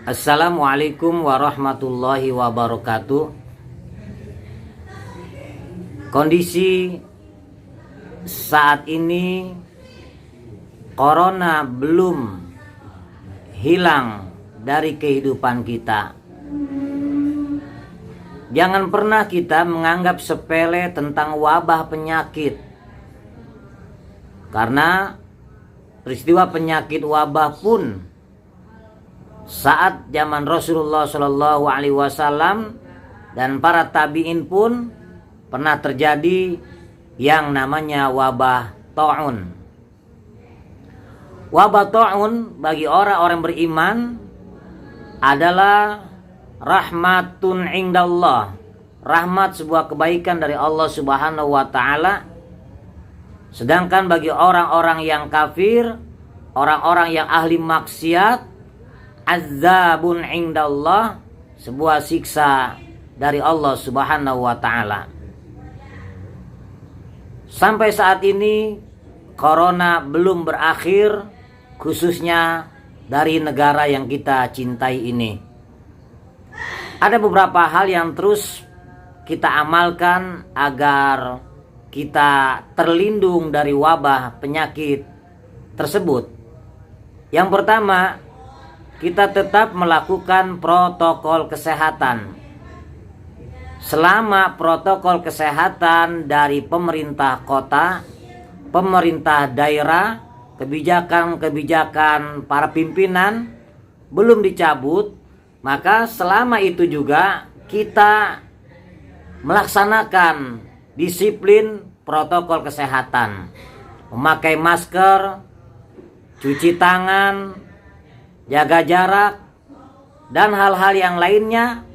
Assalamualaikum warahmatullahi wabarakatuh. Kondisi saat ini corona belum hilang dari kehidupan kita. Jangan pernah kita menganggap sepele tentang wabah penyakit, karena peristiwa penyakit wabah pun saat zaman Rasulullah Shallallahu Alaihi Wasallam dan para tabiin pun pernah terjadi yang namanya wabah ta'un. Wabah ta'un bagi orang-orang beriman adalah rahmatun indallah, rahmat, sebuah kebaikan dari Allah Subhanahu wa taala. Sedangkan bagi orang-orang yang kafir, orang-orang yang ahli maksiat, azabun indallah, sebuah siksa dari Allah Subhanahu wa taala. Sampai saat ini corona belum berakhir, khususnya dari negara yang kita cintai ini. Ada beberapa hal yang terus kita amalkan agar kita terlindung dari wabah penyakit tersebut. Yang pertama, kita tetap melakukan protokol kesehatan. Selama protokol kesehatan dari pemerintah kota, pemerintah daerah, kebijakan-kebijakan para pimpinan belum dicabut, maka selama itu juga kita melaksanakan disiplin protokol kesehatan. Memakai masker, cuci tangan, jaga jarak, dan hal-hal yang lainnya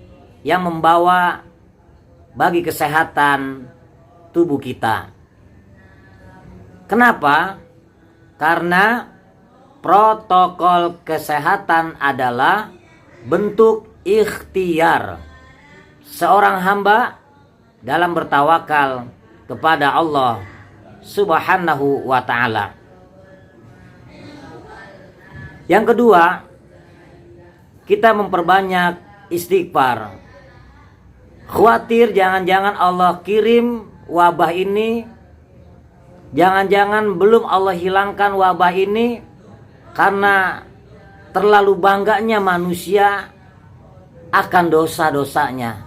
yang membawa bagi kesehatan tubuh kita. Kenapa? Karena protokol kesehatan adalah bentuk ikhtiar seorang hamba dalam bertawakal kepada Allah Subhanahu wa ta'ala. Yang kedua, kita memperbanyak istighfar. Khawatir jangan-jangan Allah kirim wabah ini, jangan-jangan belum Allah hilangkan wabah ini karena terlalu bangganya manusia akan dosa-dosanya.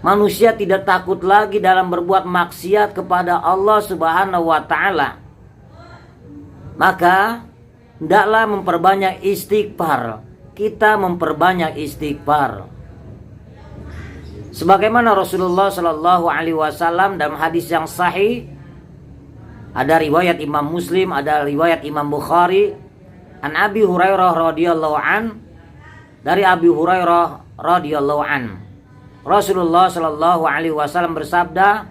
Manusia tidak takut lagi dalam berbuat maksiat kepada Allah Subhanahu wa ta'ala. Maka hendaklah memperbanyak istighfar. Kita memperbanyak istighfar. Sebagaimana Rasulullah Shallallahu Alaihi Wasallam dalam hadis yang sahih, ada riwayat Imam Muslim, ada riwayat Imam Bukhari, an Abi Hurairah radhiyallahu an, dari Abi Hurairah radhiyallahu an, Rasulullah Shallallahu Alaihi Wasallam bersabda,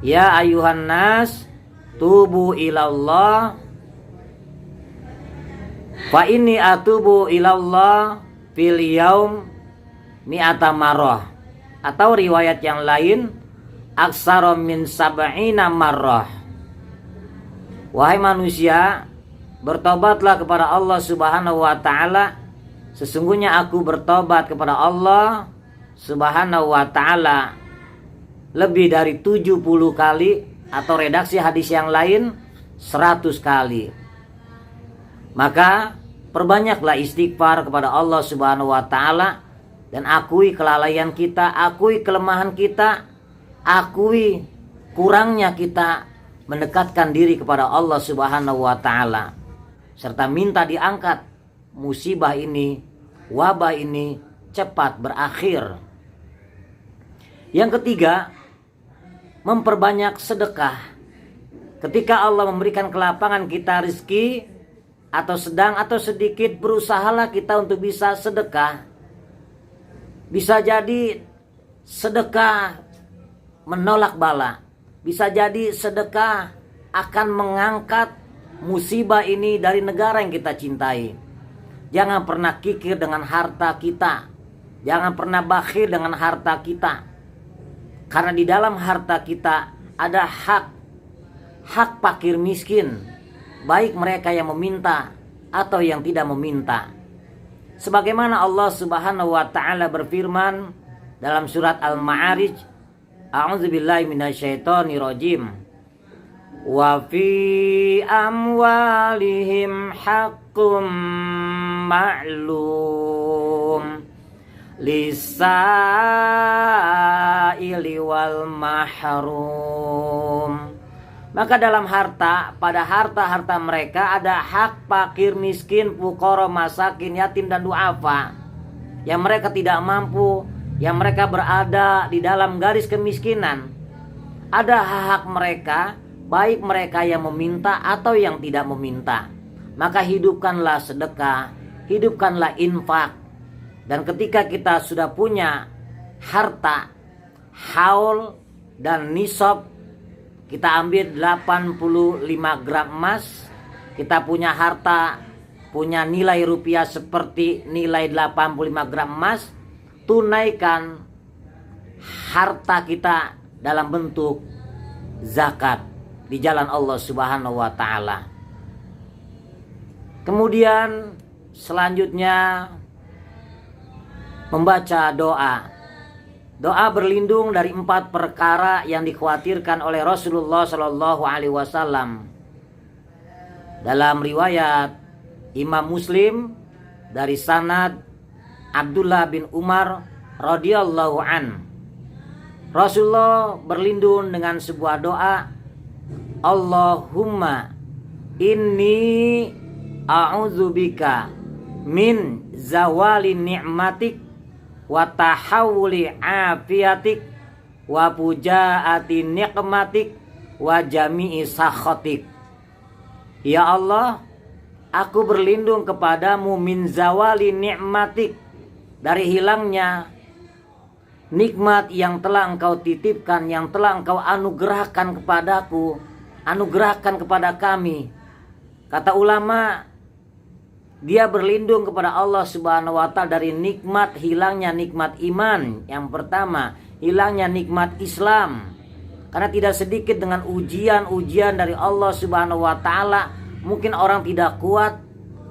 ya ayuhan nas, tubu ilallah, fa inni atubu ilallah fil yaum mi'ata marrah. Atau riwayat yang lain, aksara min sab'ina marrah. Wahai manusia, bertobatlah kepada Allah Subhanahu wa ta'ala. Sesungguhnya aku bertobat kepada Allah Subhanahu wa ta'ala lebih dari 70 kali, atau redaksi hadis yang lain 100 kali. Maka perbanyaklah istighfar kepada Allah Subhanahu wa ta'ala, dan akui kelalaian kita, akui kelemahan kita, akui kurangnya kita mendekatkan diri kepada Allah Subhanahu wa ta'ala, serta minta diangkat musibah ini, wabah ini cepat berakhir. Yang ketiga, memperbanyak sedekah. Ketika Allah memberikan kelapangan kita rezeki, atau sedang atau sedikit, berusahalah kita untuk bisa sedekah. Bisa jadi sedekah menolak bala, bisa jadi sedekah akan mengangkat musibah ini dari negara yang kita cintai. Jangan pernah kikir dengan harta kita, jangan pernah bakhil dengan harta kita, karena di dalam harta kita ada hak fakir miskin, baik mereka yang meminta atau yang tidak meminta. Sebagaimana Allah Subhanahu wa taala berfirman dalam surat Al-Ma'arij, A'udzubillahi minasyaitonirrajim. Wa fi amwalihim haqqum ma'lum lis-sa'ili wal mahrum. Maka dalam pada harta mereka ada hak fakir, miskin, fuqara, masakin, yatim dan duafa yang mereka tidak mampu, yang mereka berada di dalam garis kemiskinan. Ada hak mereka, baik mereka yang meminta atau yang tidak meminta. Maka hidupkanlah sedekah, hidupkanlah infak. Dan ketika kita sudah punya harta, haul dan nisab, kita ambil 85 gram emas, kita punya harta, punya nilai rupiah seperti nilai 85 gram emas, tunaikan harta kita dalam bentuk zakat di jalan Allah Subhanahu wa taala. Kemudian selanjutnya membaca doa. Doa berlindung dari 4 perkara yang dikhawatirkan oleh Rasulullah Shallallahu Alaihi Wasallam. Dalam riwayat Imam Muslim dari sanad Abdullah bin Umar radhiyallahu an, Rasulullah berlindung dengan sebuah doa, Allahumma inni a'udzubika min zawali ni'matik wa tahawuli afiatik wa pujaati nikmatik wa jami'i sakhatik. Ya Allah, aku berlindung kepadamu min zawali ni'matik, dari hilangnya nikmat yang telah engkau titipkan, yang telah engkau anugerahkan kepadaku, anugerahkan kepada kami. Kata ulama, dia berlindung kepada Allah Subhanahu wa taala dari nikmat, hilangnya nikmat iman. Yang pertama, hilangnya nikmat Islam. Karena tidak sedikit dengan ujian-ujian dari Allah Subhanahu wa taala, mungkin orang tidak kuat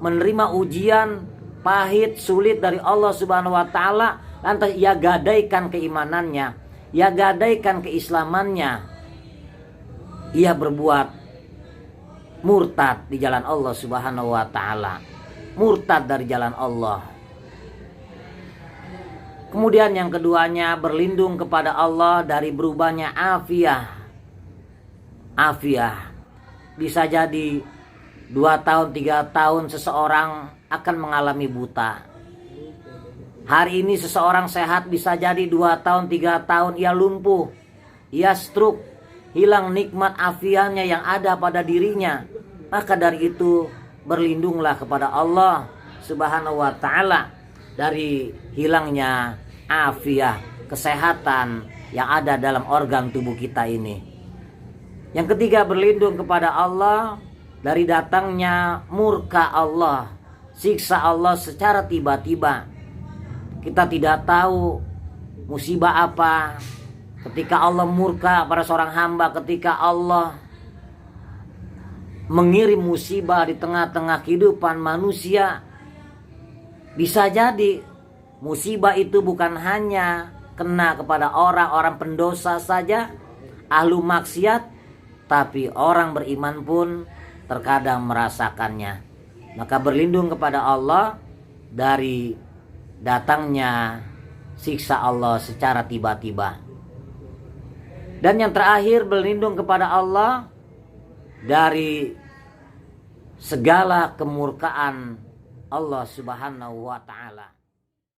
menerima ujian pahit, sulit dari Allah Subhanahu wa taala, lantas ia gadaikan keimanannya, ia gadaikan keislamannya. Ia berbuat murtad di jalan Allah Subhanahu wa taala. Murtad dari jalan Allah. Kemudian yang keduanya, berlindung kepada Allah dari berubahnya afiah. Afiah bisa jadi 2 tahun 3 tahun seseorang akan mengalami buta. Hari ini seseorang sehat, bisa jadi 2 tahun 3 tahun ia lumpuh, ia stroke, hilang nikmat afiahnya yang ada pada dirinya. Maka dari itu berlindunglah kepada Allah Subhanahu wa taala dari hilangnya afiah, kesehatan yang ada dalam organ tubuh kita ini. Yang ketiga, berlindung kepada Allah dari datangnya murka Allah, siksa Allah secara tiba-tiba. Kita tidak tahu musibah apa ketika Allah murka pada seorang hamba, ketika Allah mengirim musibah di tengah-tengah kehidupan manusia. Bisa jadi musibah itu bukan hanya kena kepada orang-orang pendosa saja, ahlu maksiat, tapi orang beriman pun terkadang merasakannya. Maka berlindung kepada Allah dari datangnya siksa Allah secara tiba-tiba. Dan yang terakhir, berlindung kepada Allah dari segala kemurkaan Allah Subhanahu wa taala.